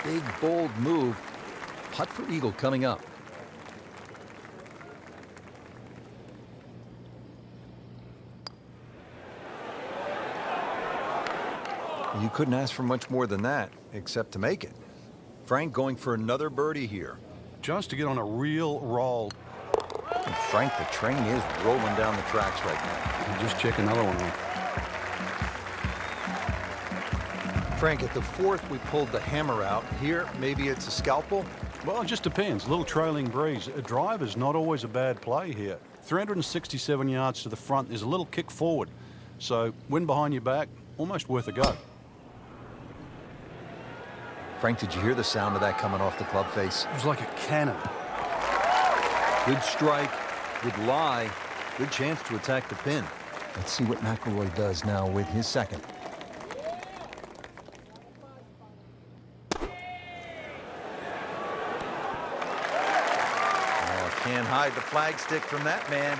Big, bold move. Putt for eagle coming up. You couldn't ask for much more than that, except to make it. Frank going for another birdie here. Just to get on a real roll. And Frank, the train is rolling down the tracks right now. And just check another one off. Frank, at the fourth, we pulled the hammer out. Here, maybe it's a scalpel? Well, it just depends. A little trailing breeze. A drive is not always a bad play here. 367 yards to the front. There's a little kick forward. So, wind behind your back, almost worth a go. Frank, did you hear the sound of that coming off the club face? It was like a cannon. Good strike, good lie, good chance to attack the pin. Let's see what McIlroy does now with his second. Can't hide the flagstick from that man.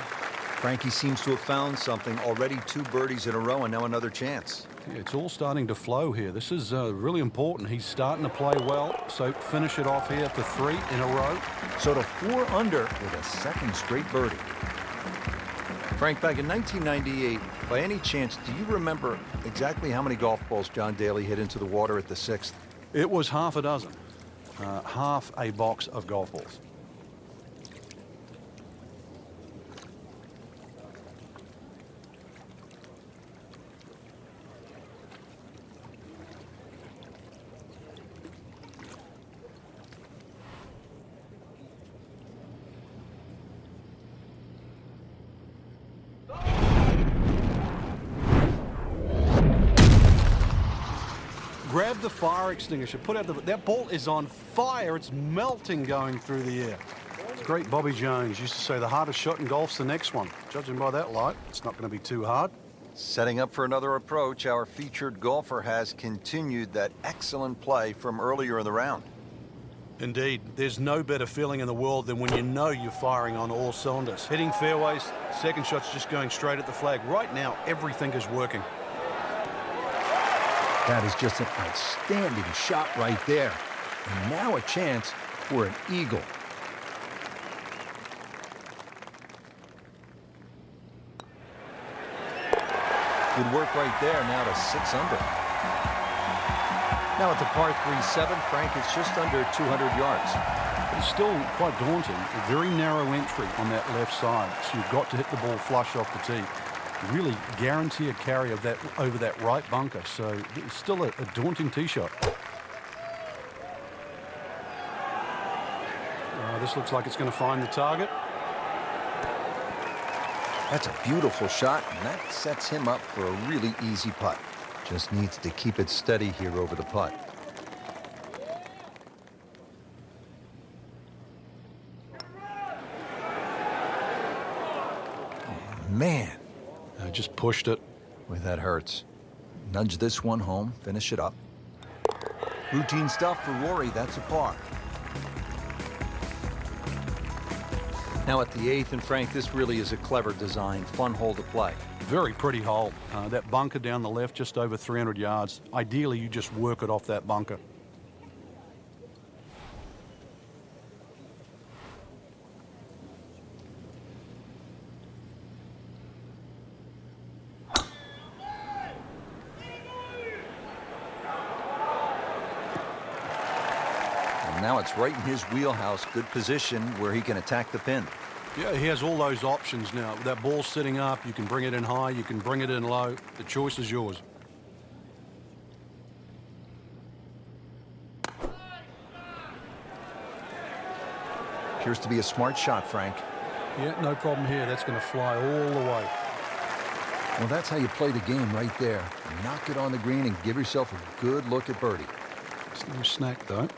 Frankie seems to have found something. Already 2 birdies in a row and now another chance. Yeah, it's all starting to flow here. This is really important. He's starting to play well, so finish it off here to 3 in a row. So to 4 under with a second straight birdie. Frank, back in 1998, by any chance, do you remember exactly how many golf balls John Daly hit into the water at the 6th? It was half a dozen. Half a box of golf balls. Grab the fire extinguisher. Put out that ball is on fire. It's melting going through the air. Great Bobby Jones used to say the hardest shot in golf's the next one. Judging by that light, it's not going to be too hard. Setting up for another approach, our featured golfer has continued that excellent play from earlier in the round. Indeed, there's no better feeling in the world than when you know you're firing on all cylinders. Hitting fairways, second shot's just going straight at the flag. Right now, everything is working. That is just an outstanding shot right there. And now a chance for an eagle. Good work right there, now to 6 under. Now at the par 3-7, Frank, it's just under 200 yards. It's still quite daunting. A very narrow entry on that left side, so you've got to hit the ball flush off the tee. Really guarantee a carry of that over that right bunker, so it's still a daunting tee shot. This looks like it's going to find the target. That's a beautiful shot, and that sets him up for a really easy putt. Just needs to keep it steady here over the putt. Oh, man. Just pushed it. Boy, that hurts. Nudge this one home, finish it up. Routine stuff for Rory, that's a par. Now at the 8th, and Frank, this really is a clever design, fun hole to play. Very pretty hole. That bunker down the left, just over 300 yards. Ideally, you just work it off that bunker. Now it's right in his wheelhouse. Good position where he can attack the pin. Yeah, he has all those options now. With that ball sitting up, you can bring it in high, you can bring it in low. The choice is yours. Appears to be a smart shot, Frank. Yeah, no problem here. That's going to fly all the way. Well, that's how you play the game right there. Knock it on the green and give yourself a good look at birdie. It's no snack, though.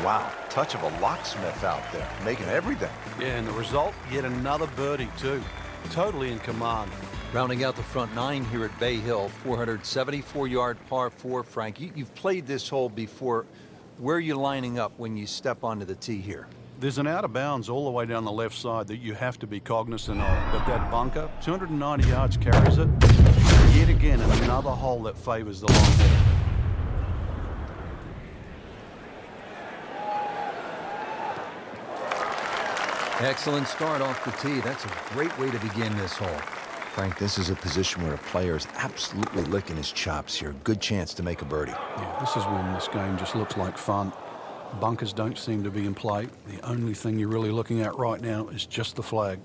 Wow, touch of a locksmith out there, making everything. Yeah, and the result, yet another birdie, too. Totally in command. Rounding out the front 9 here at Bay Hill, 474-yard par 4. Frank, you've played this hole before. Where are you lining up when you step onto the tee here? There's an out of bounds all the way down the left side that you have to be cognizant of. But that bunker, 290 yards carries it. Yet again, another hole that favors the long ball. Excellent start off the tee. That's a great way to begin this hole. Frank, this is a position where a player is absolutely licking his chops here. Good chance to make a birdie. Yeah, this is when this game just looks like fun. Bunkers don't seem to be in play. The only thing you're really looking at right now is just the flag.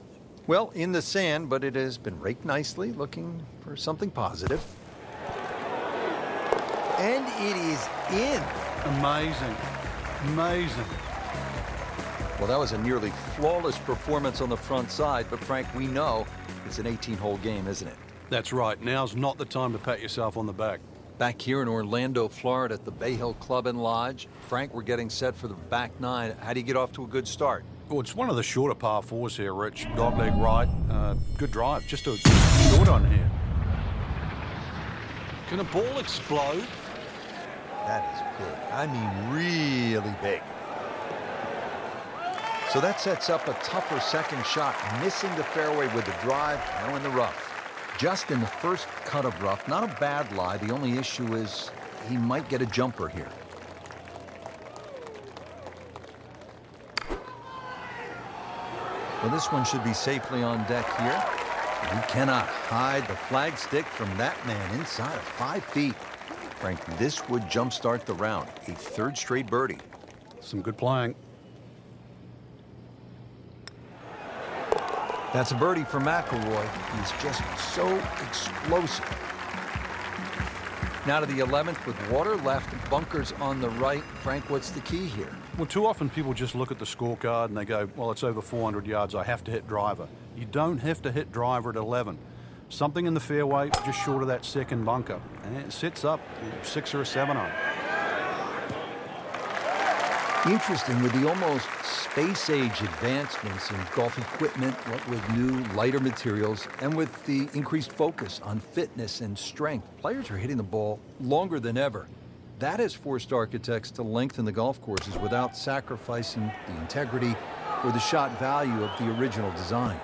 Well, in the sand, but it has been raked nicely, looking for something positive. And it is in. Amazing. Amazing. Well, that was a nearly flawless performance on the front side, but Frank, we know it's an 18-hole game, isn't it? That's right. Now's not the time to pat yourself on the back. Back here in Orlando, Florida at the Bay Hill Club and Lodge. Frank, we're getting set for the back nine. How do you get off to a good start? Well, it's one of the shorter par fours here, Rich. Dogleg right. Good drive. Just a short on here. Can a ball explode? That is big. I mean, really big. So that sets up a tougher second shot, missing the fairway with the drive, now in the rough. Just in the first cut of rough, not a bad lie. The only issue is he might get a jumper here. Well, this one should be safely on deck here. You cannot hide the flag stick from that man inside of 5 feet. Frank, this would jumpstart the round. A third straight birdie. Some good playing. That's a birdie for McIlroy. He's just so explosive. Now to the 11th with water left, bunkers on the right. Frank, what's the key here? Well, too often people just look at the scorecard and they go, well, it's over 400 yards. I have to hit driver. You don't have to hit driver at 11. Something in the fairway just short of that second bunker. And it sits up 6 or a 7 on. Interesting, with the almost space-age advancements in golf equipment, what with new, lighter materials, and with the increased focus on fitness and strength, players are hitting the ball longer than ever. That has forced architects to lengthen the golf courses without sacrificing the integrity or the shot value of the original design.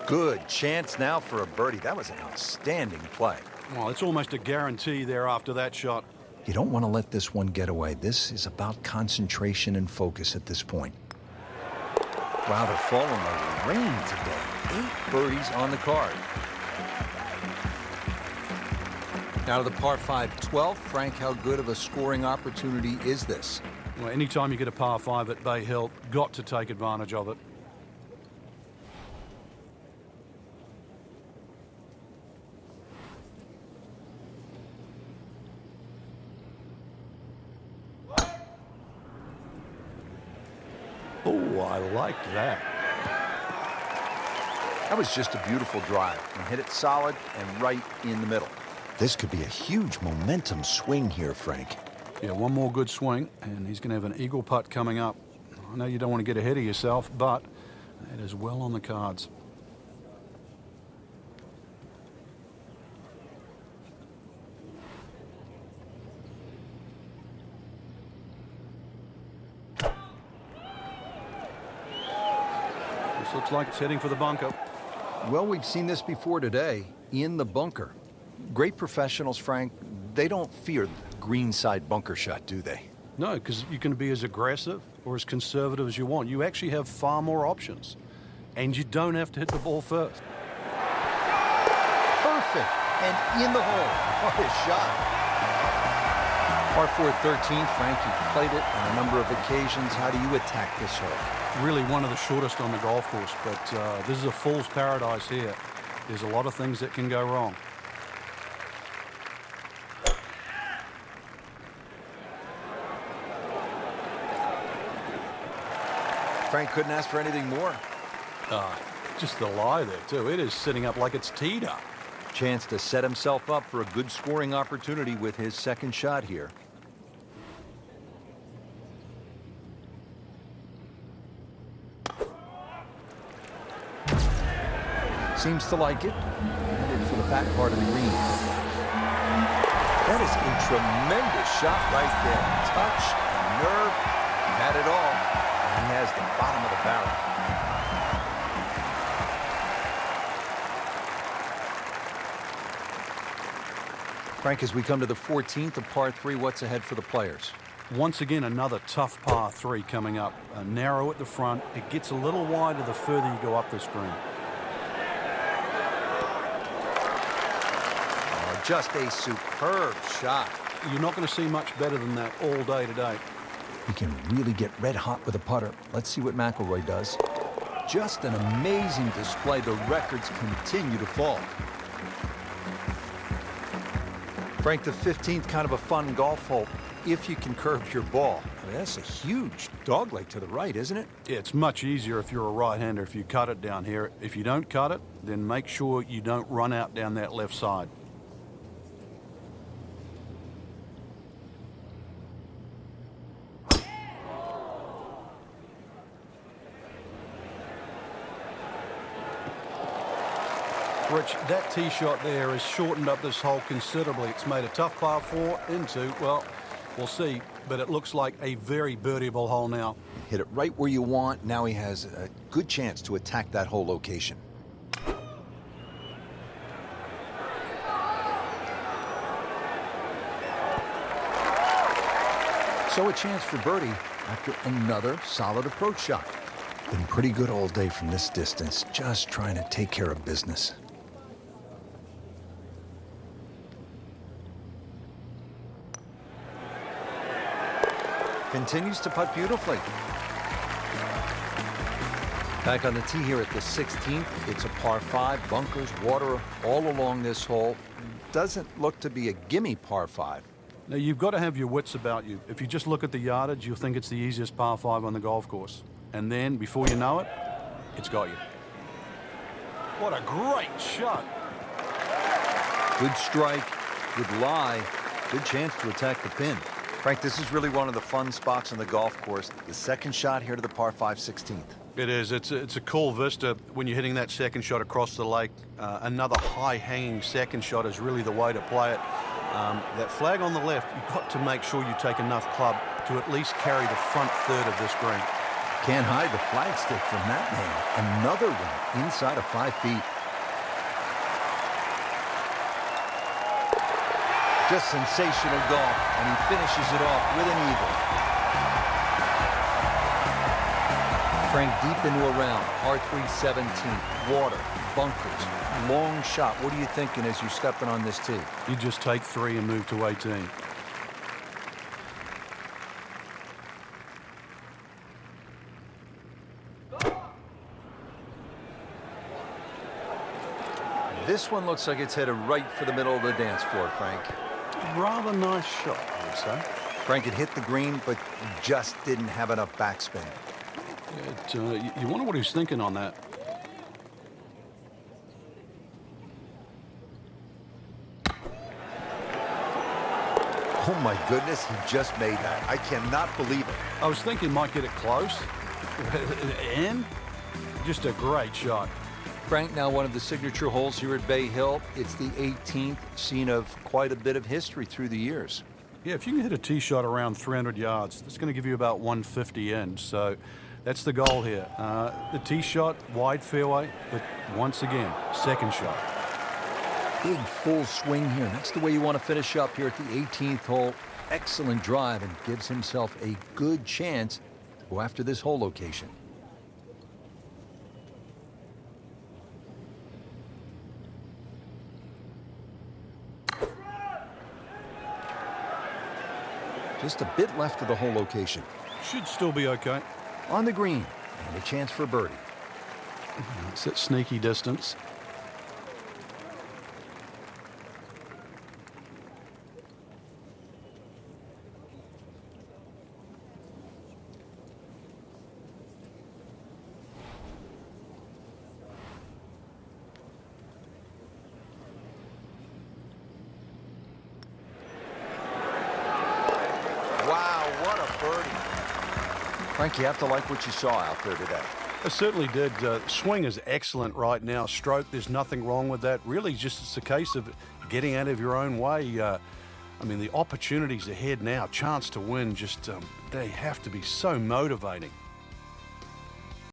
Good chance now for a birdie. That was an outstanding play. Well, it's almost a guarantee there after that shot. You don't want to let this one get away. This is about concentration and focus at this point. Wow, they're falling like rain today. 8 birdies on the card. Now to the par 5 12th. Frank, how good of a scoring opportunity is this? Well, anytime you get a par 5 at Bay Hill, got to take advantage of it. Oh, I liked that. That was just a beautiful drive. And hit it solid and right in the middle. This could be a huge momentum swing here, Frank. Yeah, one more good swing, and he's going to have an eagle putt coming up. I know you don't want to get ahead of yourself, but it is well on the cards. This looks like it's heading for the bunker. Well, we've seen this before today, in the bunker. Great professionals, Frank, they don't fear the greenside bunker shot, do they? No, because you can be as aggressive or as conservative as you want. You actually have far more options. And you don't have to hit the ball first. Perfect. And in the hole. What a shot. Par 4 13th, Frank, you've played it on a number of occasions. How do you attack this hole? Really one of the shortest on the golf course, but this is a fool's paradise here. There's a lot of things that can go wrong. Frank couldn't ask for anything more. Just the lie there, too. It is sitting up like it's teed up. Chance to set himself up for a good scoring opportunity with his second shot here. Seems to like it. Headed for the back part of the green. That is a tremendous shot right there. Touch, nerve, had it all. has the bottom of the barrel. Frank, as we come to the 14th of par 3, what's ahead for the players? Once again, another tough par 3 coming up. Narrow at the front. It gets a little wider the further you go up this green. Oh, just a superb shot. You're not going to see much better than that all day today. He can really get red hot with a putter. Let's see what McIlroy does. Just an amazing display. The records continue to fall. Frank, the 15th, kind of a fun golf hole if you can curve your ball. I mean, that's a huge dogleg to the right, isn't it? It's much easier if you're a right-hander if you cut it down here. If you don't cut it, then make sure you don't run out down that left side. Rich, that tee shot there has shortened up this hole considerably. It's made a tough par 4 into, well, we'll see, but it looks like a very birdieable hole now. Hit it right where you want. Now he has a good chance to attack that whole location. So a chance for birdie after another solid approach shot. Been pretty good all day from this distance, just trying to take care of business. Continues to putt beautifully. Back on the tee here at the 16th. It's a par 5, bunkers, water all along this hole. Doesn't look to be a gimme par 5. Now, you've got to have your wits about you. If you just look at the yardage, you'll think it's the easiest par 5 on the golf course. And then, before you know it, it's got you. What a great shot. Good strike, good lie, good chance to attack the pin. Frank, this is really one of the fun spots on the golf course. The second shot here to the par 5 16th. It is. It's a cool vista when you're hitting that second shot across the lake. Another high-hanging second shot is really the way to play it. That flag on the left, you've got to make sure you take enough club to at least carry the front third of this green. Can't hide the flagstick from that man. Another one inside of 5 feet. Just sensational golf, and he finishes it off with an eagle. Frank, deep into a round, par 3 17th, water, bunkers, long shot. What are you thinking as you're stepping on this tee? You just take 3 and move to 18. This one looks like it's headed right for the middle of the dance floor, Frank. Rather nice shot, I would say. Frank had hit the green, but just didn't have enough backspin. You wonder what he's thinking on that. Oh my goodness, he just made that. I cannot believe it. I was thinking might get it close. And just a great shot. Frank, now one of the signature holes here at Bay Hill. It's the 18th, scene of quite a bit of history through the years. Yeah, if you can hit a tee shot around 300 yards, that's going to give you about 150 in. So that's the goal here. The tee shot, wide fairway, but once again, second shot. Big full swing here. That's the way you want to finish up here at the 18th hole. Excellent drive, and gives himself a good chance to go after this hole location. Just a bit left of the hole location. Should still be okay. On the green, and a chance for birdie. It's at sneaky distance. Frank, you have to like what you saw out there today. I certainly did. Swing is excellent right now. Stroke, there's nothing wrong with that. Really, just it's a case of getting out of your own way. I mean, the opportunities ahead now, chance to win, just they have to be so motivating.